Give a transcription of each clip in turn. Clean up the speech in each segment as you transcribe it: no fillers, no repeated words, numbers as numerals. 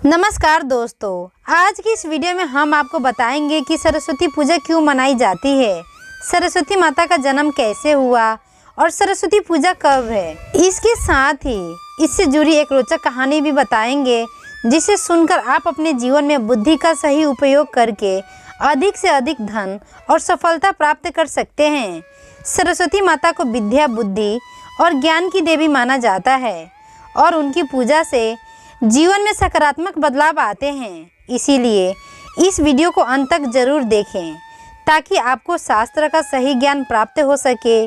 नमस्कार दोस्तों, आज की इस वीडियो में हम आपको बताएंगे कि सरस्वती पूजा क्यों मनाई जाती है, सरस्वती माता का जन्म कैसे हुआ और सरस्वती पूजा कब है। इसके साथ ही इससे जुड़ी एक रोचक कहानी भी बताएंगे, जिसे सुनकर आप अपने जीवन में बुद्धि का सही उपयोग करके अधिक से अधिक धन और सफलता प्राप्त कर सकते हैं। सरस्वती माता को विद्या, बुद्धि और ज्ञान की देवी माना जाता है और उनकी पूजा से जीवन में सकारात्मक बदलाव आते हैं। इसीलिए इस वीडियो को अंत तक जरूर देखें ताकि आपको शास्त्र का सही ज्ञान प्राप्त हो सके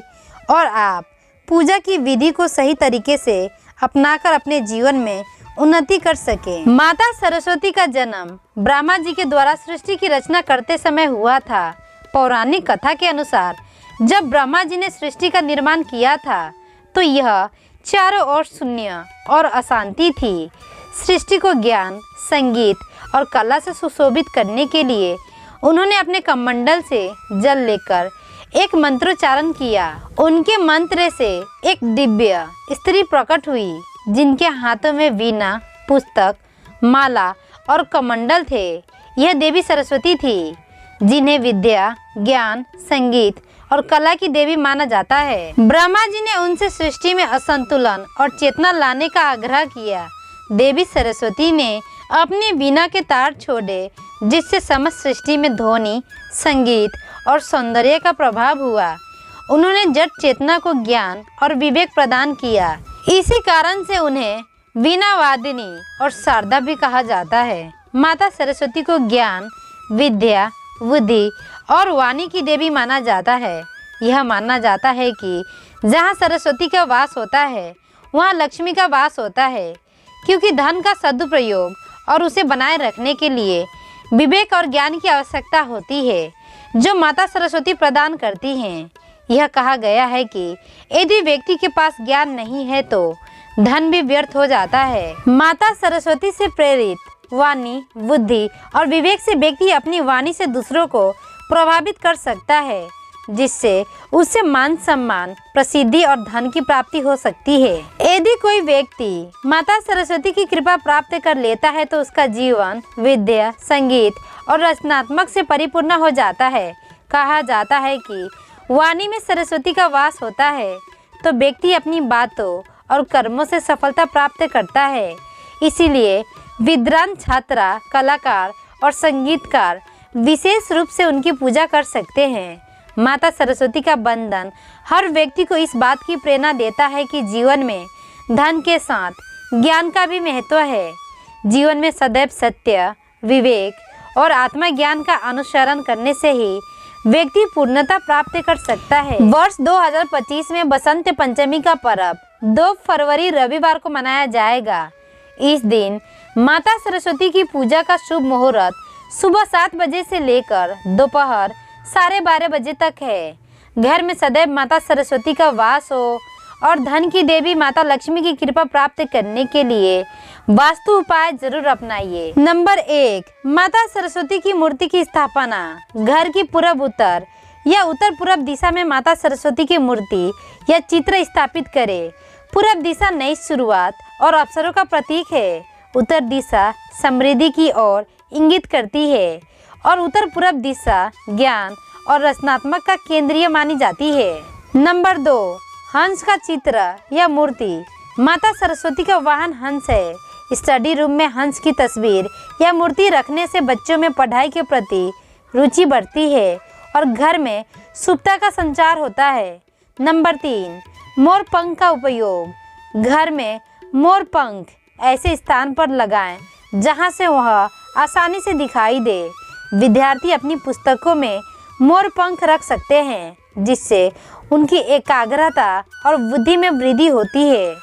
और आप पूजा की विधि को सही तरीके से अपनाकर अपने जीवन में उन्नति कर सकें। माता सरस्वती का जन्म ब्रह्मा जी के द्वारा सृष्टि की रचना करते समय हुआ था। पौराणिक कथा के अनुसार जब ब्रह्मा जी ने सृष्टि का निर्माण किया था तो यह चारों ओर शून्य और अशांति थी। सृष्टि को ज्ञान, संगीत और कला से सुशोभित करने के लिए उन्होंने अपने कमंडल से जल लेकर एक मंत्रोच्चारण किया। उनके मंत्र से एक दिव्य स्त्री प्रकट हुई, जिनके हाथों में वीणा, पुस्तक, माला और कमंडल थे। यह देवी सरस्वती थी, जिन्हें विद्या, ज्ञान, संगीत और कला की देवी माना जाता है। ब्रह्मा जी ने उनसे सृष्टि में असंतुलन और चेतना लाने का आग्रह किया। देवी सरस्वती ने अपनी वीणा के तार छोड़े, जिससे समस्त सृष्टि में ध्वनि, संगीत और सौंदर्य का प्रभाव हुआ। उन्होंने जड़ चेतना को ज्ञान और विवेक प्रदान किया। इसी कारण से उन्हें वीणा वादिनी और शारदा भी कहा जाता है। माता सरस्वती को ज्ञान, विद्या, बुद्धि और वाणी की देवी माना जाता है। यह माना जाता है कि जहाँ सरस्वती का वास होता है, वहाँ लक्ष्मी का वास होता है, क्योंकि धन का सदुपयोग और उसे बनाए रखने के लिए विवेक और ज्ञान की आवश्यकता होती है, जो माता सरस्वती प्रदान करती हैं। यह कहा गया है कि यदि व्यक्ति के पास ज्ञान नहीं है तो धन भी व्यर्थ हो जाता है। माता सरस्वती से प्रेरित वाणी, बुद्धि और विवेक से व्यक्ति अपनी वाणी से दूसरों को प्रभावित कर सकता है, जिससे उससे मान सम्मान, प्रसिद्धि और धन की प्राप्ति हो सकती है। यदि कोई व्यक्ति माता सरस्वती की कृपा प्राप्त कर लेता है तो उसका जीवन विद्या, संगीत और रचनात्मक से परिपूर्ण हो जाता है। कहा जाता है कि वाणी में सरस्वती का वास होता है तो व्यक्ति अपनी बातों और कर्मों से सफलता प्राप्त करता है। इसीलिए विद्वान छात्रा, कलाकार और संगीतकार विशेष रूप से उनकी पूजा कर सकते हैं। माता सरस्वती का वंदन हर व्यक्ति को इस बात की प्रेरणा देता है कि जीवन में धन के साथ ज्ञान का भी महत्व है। जीवन में सदैव सत्य, विवेक और आत्मज्ञान का अनुसरण करने से ही व्यक्ति पूर्णता प्राप्त कर सकता है। वर्ष 2025 में बसंत पंचमी का पर्व 2 फरवरी रविवार को मनाया जाएगा। इस दिन माता सरस्वती की पूजा का शुभ मुहूर्त सुबह 7 बजे से लेकर दोपहर 12:30 बजे तक है। घर में सदैव माता सरस्वती का वास हो और धन की देवी माता लक्ष्मी की कृपा प्राप्त करने के लिए वास्तु उपाय जरूर अपनाइए। नंबर 1, माता सरस्वती की मूर्ति की स्थापना। घर की पूर्व, उत्तर या उत्तर पूर्व दिशा में माता सरस्वती की मूर्ति या चित्र स्थापित करें। पूर्व दिशा नई शुरुआत और अवसरों का प्रतीक है। उत्तर दिशा समृद्धि की ओर इंगित करती है और उत्तर पूर्व दिशा ज्ञान और रचनात्मक का केंद्रीय मानी जाती है। नंबर 2, हंस का चित्र या मूर्ति। माता सरस्वती का वाहन हंस है। स्टडी रूम में हंस की तस्वीर या मूर्ति रखने से बच्चों में पढ़ाई के प्रति रुचि बढ़ती है और घर में शुभता का संचार होता है। नंबर 3, मोर पंख का उपयोग। घर में मोर पंख ऐसे स्थान पर लगाएं जहां से वह आसानी से दिखाई दे। विद्यार्थी अपनी पुस्तकों में मोर पंख रख सकते हैं, जिससे उनकी एकाग्रता और बुद्धि में वृद्धि होती है।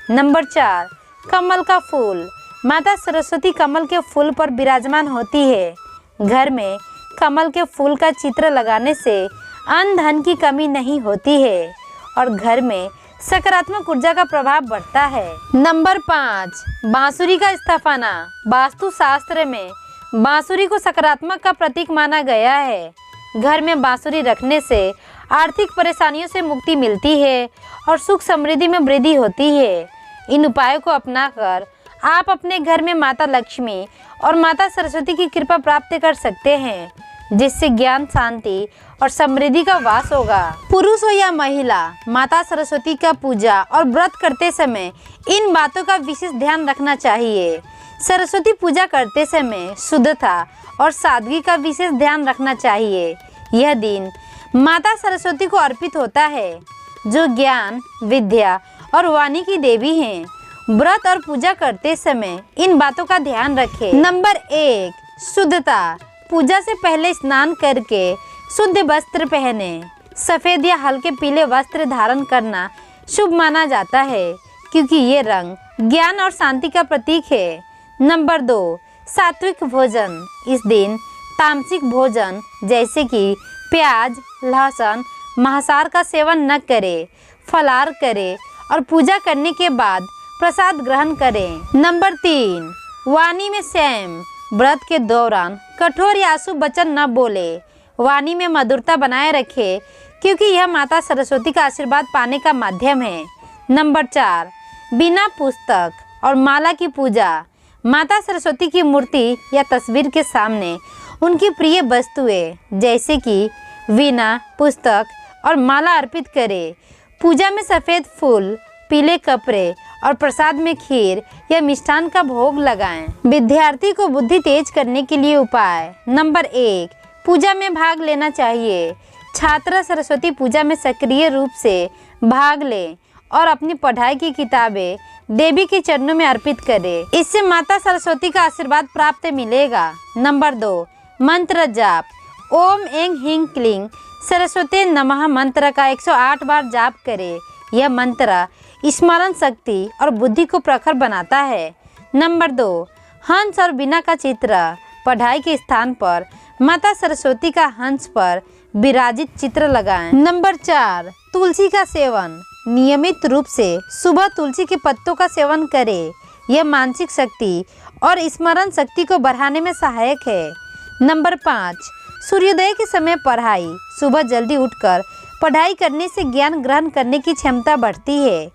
नंबर 4, कमल का फूल। माता सरस्वती कमल के फूल पर विराजमान होती है। घर में कमल के फूल का चित्र लगाने से अन्न धन की कमी नहीं होती है और घर में सकारात्मक ऊर्जा का प्रभाव बढ़ता है। नंबर 5, बांसुरी का स्थापना। वास्तु शास्त्र में बांसुरी को सकारात्मक का प्रतीक माना गया है। घर में बांसुरी रखने से आर्थिक परेशानियों से मुक्ति मिलती है और सुख समृद्धि में वृद्धि होती है। इन उपायों को अपनाकर आप अपने घर में माता लक्ष्मी और माता सरस्वती की कृपा प्राप्त कर सकते हैं, जिससे ज्ञान, शांति और समृद्धि का वास होगा। पुरुष हो या महिला, माता सरस्वती का पूजा और व्रत करते समय इन बातों का विशेष ध्यान रखना चाहिए। सरस्वती पूजा करते समय शुद्धता और सादगी का विशेष ध्यान रखना चाहिए। यह दिन माता सरस्वती को अर्पित होता है, जो ज्ञान, विद्या और वाणी की देवी हैं। व्रत और पूजा करते समय इन बातों का ध्यान रखें। नंबर 1, शुद्धता। पूजा से पहले स्नान करके शुद्ध वस्त्र पहने। सफ़ेद या हल्के पीले वस्त्र धारण करना शुभ माना जाता है, क्योंकि ये रंग ज्ञान और शांति का प्रतीक है। नंबर 2, सात्विक भोजन। इस दिन तामसिक भोजन जैसे कि प्याज, लहसुन, मांसाहार का सेवन न करें। फलाहार करें और पूजा करने के बाद प्रसाद ग्रहण करें। नंबर 3, वाणी में संयम। व्रत के दौरान कठोर या अशुभ वचन न बोले। वाणी में मधुरता बनाए रखें, क्योंकि यह माता सरस्वती का आशीर्वाद पाने का माध्यम है। नंबर 4, बिना पुस्तक और माला की पूजा। माता सरस्वती की मूर्ति या तस्वीर के सामने उनकी प्रिय वस्तुएं जैसे कि वीणा, पुस्तक और माला अर्पित करें। पूजा में सफ़ेद फूल, पीले कपड़े और प्रसाद में खीर या मिष्ठान का भोग लगाएं। विद्यार्थी को बुद्धि तेज करने के लिए उपाय। नंबर 1, पूजा में भाग लेना चाहिए। छात्र सरस्वती पूजा में सक्रिय रूप से भाग लें और अपनी पढ़ाई की किताबें देवी के चरणों में अर्पित करें। इससे माता सरस्वती का आशीर्वाद प्राप्त मिलेगा। नंबर 2, मंत्र जाप। ओम ऐं ह्रीं क्लीं सरस्वती नमः मंत्र का 108 बार जाप करें। यह मंत्र स्मरण शक्ति और बुद्धि को प्रखर बनाता है। नंबर 2, हंस और वीणा का चित्र। पढ़ाई के स्थान पर माता सरस्वती का हंस पर विराजित चित्र लगाएं। नंबर 4, तुलसी का सेवन। नियमित रूप से सुबह तुलसी के पत्तों का सेवन करें। यह मानसिक शक्ति और स्मरण शक्ति को बढ़ाने में सहायक है। नंबर 5, सूर्योदय के समय पढ़ाई। सुबह जल्दी उठकर पढ़ाई करने से ज्ञान ग्रहण करने की क्षमता बढ़ती है।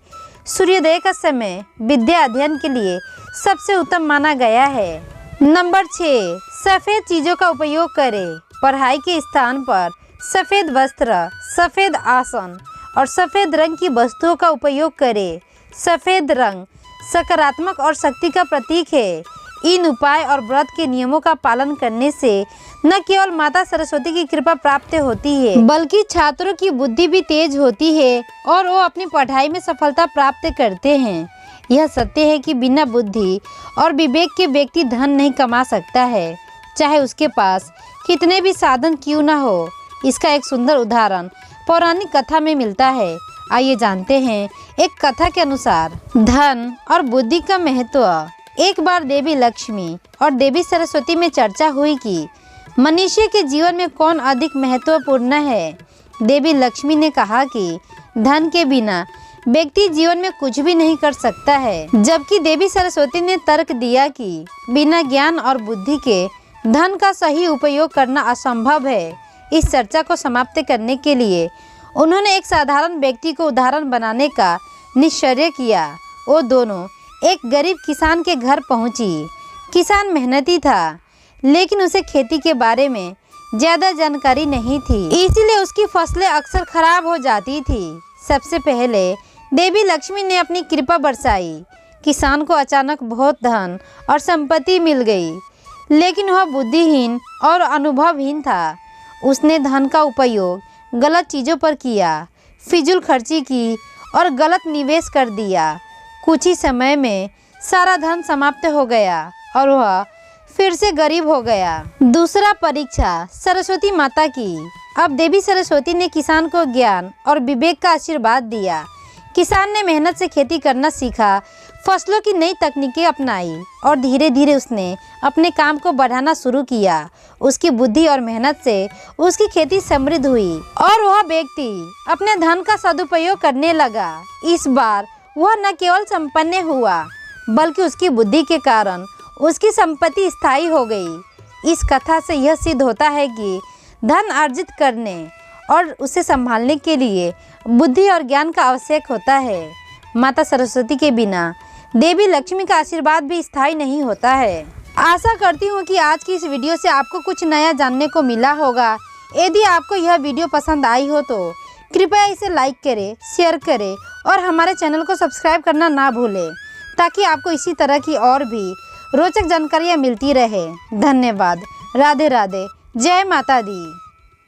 सूर्योदय का समय विद्या अध्ययन के लिए सबसे उत्तम माना गया है। नंबर 6, सफ़ेद चीज़ों का उपयोग करें। पढ़ाई के स्थान पर सफ़ेद वस्त्र, सफ़ेद आसन और सफ़ेद रंग की वस्तुओं का उपयोग करें। सफ़ेद रंग सकारात्मक और शक्ति का प्रतीक है। इन उपाय और व्रत के नियमों का पालन करने से न केवल माता सरस्वती की कृपा प्राप्त होती है, बल्कि छात्रों की बुद्धि भी तेज होती है और वो अपनी पढ़ाई में सफलता प्राप्त करते हैं। यह सत्य है कि बिना बुद्धि और विवेक के व्यक्ति धन नहीं कमा सकता है, चाहे उसके पास कितने भी साधन क्यों न हो। इसका एक सुंदर उदाहरण पौराणिक कथा में मिलता है। आइए जानते हैं। एक कथा के अनुसार धन और बुद्धि का महत्व। एक बार देवी लक्ष्मी और देवी सरस्वती में चर्चा हुई कि मनुष्य के जीवन में कौन अधिक महत्वपूर्ण है। देवी लक्ष्मी ने कहा कि धन के बिना व्यक्ति जीवन में कुछ भी नहीं कर सकता है, जबकि देवी सरस्वती ने तर्क दिया कि बिना ज्ञान और बुद्धि के धन का सही उपयोग करना असंभव है। इस चर्चा को समाप्त करने के लिए उन्होंने एक साधारण व्यक्ति को उदाहरण बनाने का निश्चय किया। वो दोनों एक गरीब किसान के घर पहुंची। किसान मेहनती था, लेकिन उसे खेती के बारे में ज़्यादा जानकारी नहीं थी, इसीलिए उसकी फसलें अक्सर खराब हो जाती थी। सबसे पहले देवी लक्ष्मी ने अपनी कृपा बरसाई। किसान को अचानक बहुत धन और संपत्ति मिल गई, लेकिन वह बुद्धिहीन और अनुभवहीन था। उसने धन का उपयोग गलत चीज़ों पर किया, फिजूल खर्ची की और गलत निवेश कर दिया। कुछ ही समय में सारा धन समाप्त हो गया और वह फिर से गरीब हो गया। दूसरा परीक्षा सरस्वती माता की। अब देवी सरस्वती ने किसान को ज्ञान और विवेक का आशीर्वाद दिया। किसान ने मेहनत से खेती करना सीखा, फसलों की नई तकनीकें अपनाई और धीरे धीरे उसने अपने काम को बढ़ाना शुरू किया। उसकी बुद्धि और मेहनत से उसकी खेती समृद्ध हुई और वह व्यक्ति अपने धन का सदुपयोग करने लगा। इस बार वह न केवल संपन्न हुआ, बल्कि उसकी बुद्धि के कारण उसकी संपत्ति स्थायी हो गई। इस कथा से यह सिद्ध होता है कि धन अर्जित करने और उसे संभालने के लिए बुद्धि और ज्ञान का आवश्यक होता है। माता सरस्वती के बिना देवी लक्ष्मी का आशीर्वाद भी स्थायी नहीं होता है। आशा करती हूँ कि आज की इस वीडियो से आपको कुछ नया जानने को मिला होगा। यदि आपको यह वीडियो पसंद आई हो तो कृपया इसे लाइक करें, शेयर करें और हमारे चैनल को सब्सक्राइब करना ना भूलें, ताकि आपको इसी तरह की और भी रोचक जानकारियाँ मिलती रहे। धन्यवाद। राधे राधे। जय माता दी।